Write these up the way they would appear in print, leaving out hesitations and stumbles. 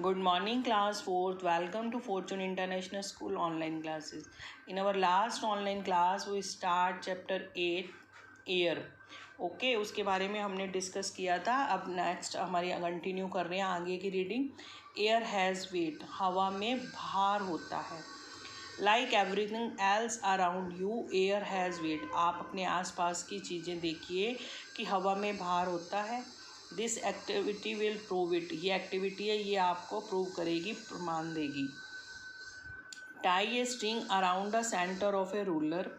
Good morning, class 4th. Welcome to Fortune International School online classes. In our last online class, we start chapter 8, air. Okay उसके बारे में हमने discuss किया था. अब next हमारी कंटिन्यू कर रहे हैं आगे की रीडिंग. एयर हैज़ वेट, हवा में भार होता है. Like everything else around you, air has wait. आप अपने आसपास की चीज़ें देखिए कि हवा में भार होता है. This activity will prove it, ये एक्टिविटी है ये आपको प्रूव करेगी, प्रमाण देगी. Tie a string around the centre of A ruler,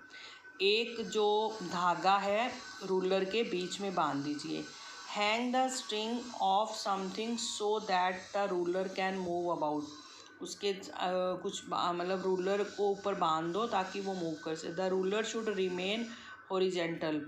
एक जो धागा है रूलर के बीच में बांध दीजिए. Hang the string of something so that the ruler can move about, उसके कुछ मतलब रूलर को ऊपर बांध दो ताकि वो मूव कर सके. The ruler should remain horizontal.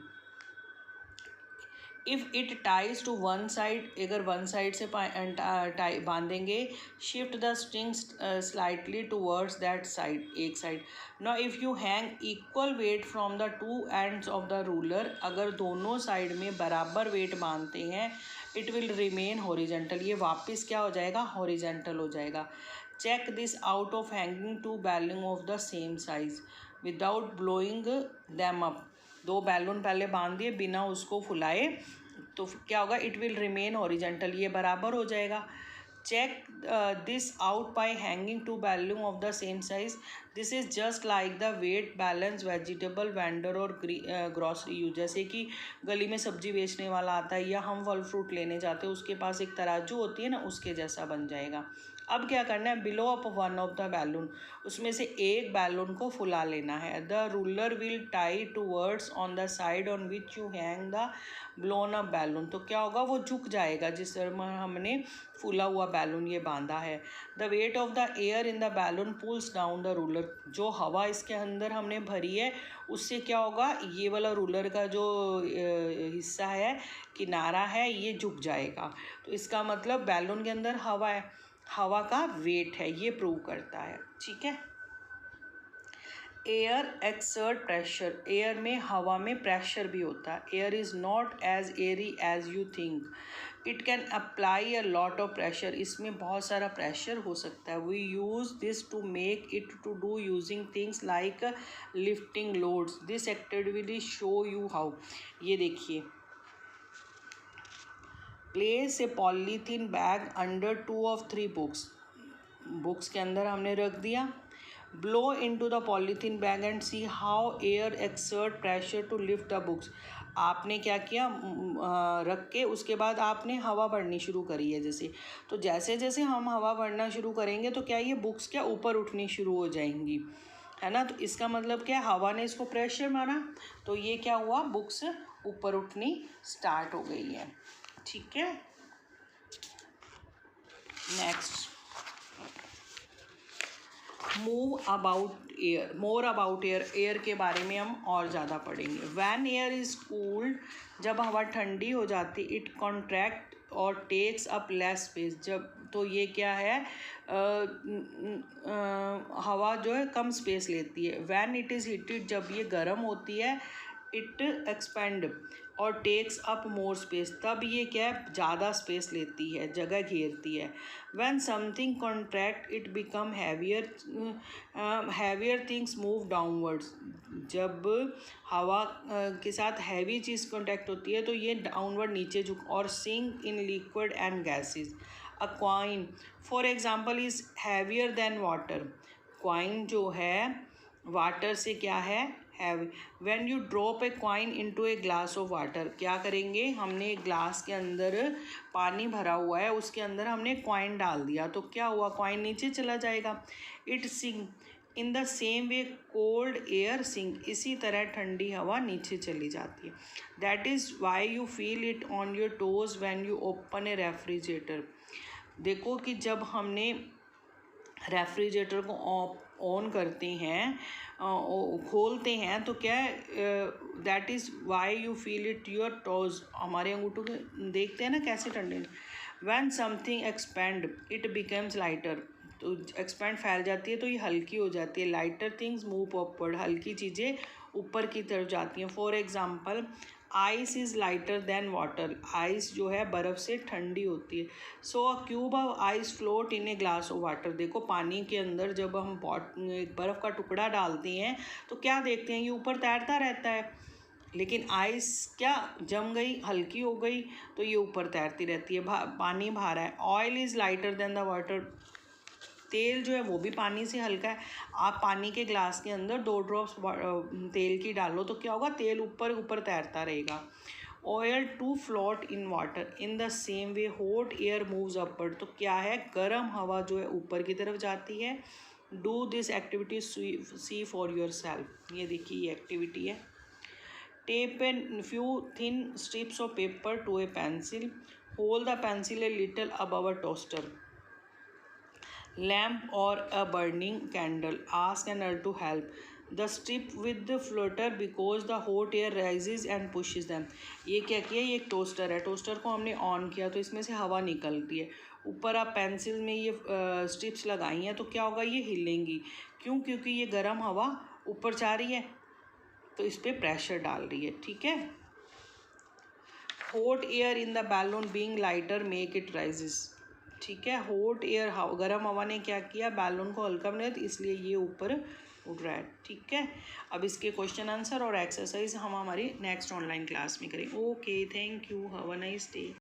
If it ties to one side, अगर वन साइड से बांधेंगे. Shift the strings slightly towards that side, एक side. Now if you hang equal weight from the two ends of the ruler, अगर दोनों side में बराबर wait बांधते हैं, इट विल रिमेन हॉरिजेंटल, ये वापस क्या हो जाएगा, हॉरिजेंटल हो जाएगा. Check this out of hanging two balloon of the same size without blowing them up. दो बैलून पहले बांध दिए बिना उसको फुलाए, तो क्या होगा, इट विल रिमेन हॉरिजेंटल, ये बराबर हो जाएगा. Check this out by hanging two balloon of the same size. This is just like the weight balance vegetable vendor और ग्रॉसरी यूज. जैसे कि गली में सब्जी बेचने वाला आता है या हम फल फ्रूट लेने जाते हैं, उसके पास एक तराजू होती है ना, उसके जैसा बन जाएगा. अब क्या करना है, below up one of the balloon, उसमें से एक बैलून को फुला लेना है. The ruler will tie towards on the side on which you hang the blown up balloon. तो क्या होगा, वो झुक जाएगा जिस तरह हमने फूला हुआ बैलून ये बांधा है. The weight of the air in the balloon pulls down the ruler, जो हवा इसके अंदर हमने भरी है उससे क्या होगा, ये वाला रूलर का जो हिस्सा है, किनारा है, ये झुक जाएगा. तो इसका मतलब बैलून के अंदर हवा है, हवा का वेट है, ये प्रूव करता है. ठीक है. एयर एक्सर्ट प्रेशर, एयर में हवा में प्रेशर भी होता है. Air is not as airy as you think, it can apply a lot of pressure, इसमें बहुत सारा प्रेशर हो सकता है. We use this to make it to do using things like lifting loads. This activity show you how, ये देखिए. Place a polythene bag under 2 of 3 books, books के अंदर हमने रख दिया. Blow into the polythene bag and see how air exert pressure to lift the books. आपने क्या किया, रख के उसके बाद आपने हवा भरनी शुरू करी है. जैसे तो जैसे जैसे हम हवा भरना शुरू करेंगे तो क्या ये बुक्स क्या ऊपर उठनी शुरू हो जाएंगी, है ना. तो इसका मतलब क्या, हवा ने इसको प्रेशर मारा तो ये क्या हुआ, बुक्स ऊपर उठनी स्टार्ट हो गई है. ठीक है. Next, move about air, more about air, air के बारे में हम और ज़्यादा पढ़ेंगे. वैन एयर इज़ कूल्ड, जब हवा ठंडी हो जाती, इट कॉन्ट्रैक्ट और टेक्स अप लेस स्पेस. जब तो ये क्या है, हवा जो है कम स्पेस लेती है. वैन इट इज़ हीटेड, जब ये गर्म होती है, इट एक्सपेंड और टेक्स अप मोर स्पेस, तब ये क्या है, ज़्यादा स्पेस लेती है, जगह घेरती है. When something contract it become heavier, heavier things move downwards. जब हवा के साथ हैवी चीज़ कॉन्टैक्ट होती है तो ये डाउनवर्ड नीचे झुक और sink in liquid and gases. A coin for example is heavier than water. Coin जो है वाटर से क्या है, heavy. When you drop a coin into a glass of water, क्या करेंगे, हमने एक ग्लास के अंदर पानी भरा हुआ है, उसके अंदर हमने क्वाइन डाल दिया तो क्या हुआ, क्वाइन नीचे चला जाएगा. It sink in the same way cold air sink, इसी तरह ठंडी हवा नीचे चली जाती है. That is why you feel it on your toes when you open a refrigerator. देखो कि जब हमने रेफ्रिजरेटर को ऑन करते हैं, खोलते हैं तो क्या है, that is why you feel it your toes, हमारे अंगूठों के देखते हैं ना कैसे ठंडे. When something expand it becomes lighter, तो एक्सपेंड फैल जाती है तो ये हल्की हो जाती है. लाइटर थिंग्स मूव अपवर्ड, हल्की चीज़ें ऊपर की तरफ जाती हैं. For example ice is lighter than water, ice जो है बर्फ़ से ठंडी होती है। So a cube of ice float in a glass of water, देखो पानी के अंदर जब हम बर्फ़ का टुकड़ा डालते हैं तो क्या देखते हैं, ये ऊपर तैरता रहता है, लेकिन आइस क्या जम गई, हल्की हो गई, तो ये ऊपर तैरती रहती है, पानी भारा है। Oil is lighter then the water, तेल जो है वो भी पानी से हल्का है। आप पानी के ग्लास के अंदर 2 ड्रॉप्स तेल की डालो तो क्या होगा, तेल ऊपर ऊपर तैरता रहेगा। Oil to float in water in the same way hot air moves upward, तो क्या है, गर्म हवा जो है ऊपर की तरफ जाती है। Do this activity see for yourself, ये देखिए ये एक्टिविटी है। Tape an few thin strips of paper to a pencil, hold the pencil a little above a toaster lamp or a burning candle, ask another to help the strip with the flutter because the hot air rises and pushes them। ये क्या किया, ये एक toaster है, toaster को हमने on किया तो इसमें से हवा निकलती है, ऊपर आप पेंसिल में ये स्ट्रिप्स लगाई हैं तो क्या होगा, ये हिलेंगी, क्यों, क्योंकि ये गर्म हवा ऊपर जा रही है तो इस पर प्रेशर डाल रही है, ठीक है। Hot air in the balloon being lighter make it rises, ठीक है, हॉट एयर गर्म हवा ने क्या किया, बैलून को हल्का बनाया तो इसलिए ये ऊपर उड़ रहा है, ठीक है। अब इसके क्वेश्चन आंसर और एक्सरसाइज हम हमारी नेक्स्ट ऑनलाइन क्लास में करें। Okay, thank you, have a nice day.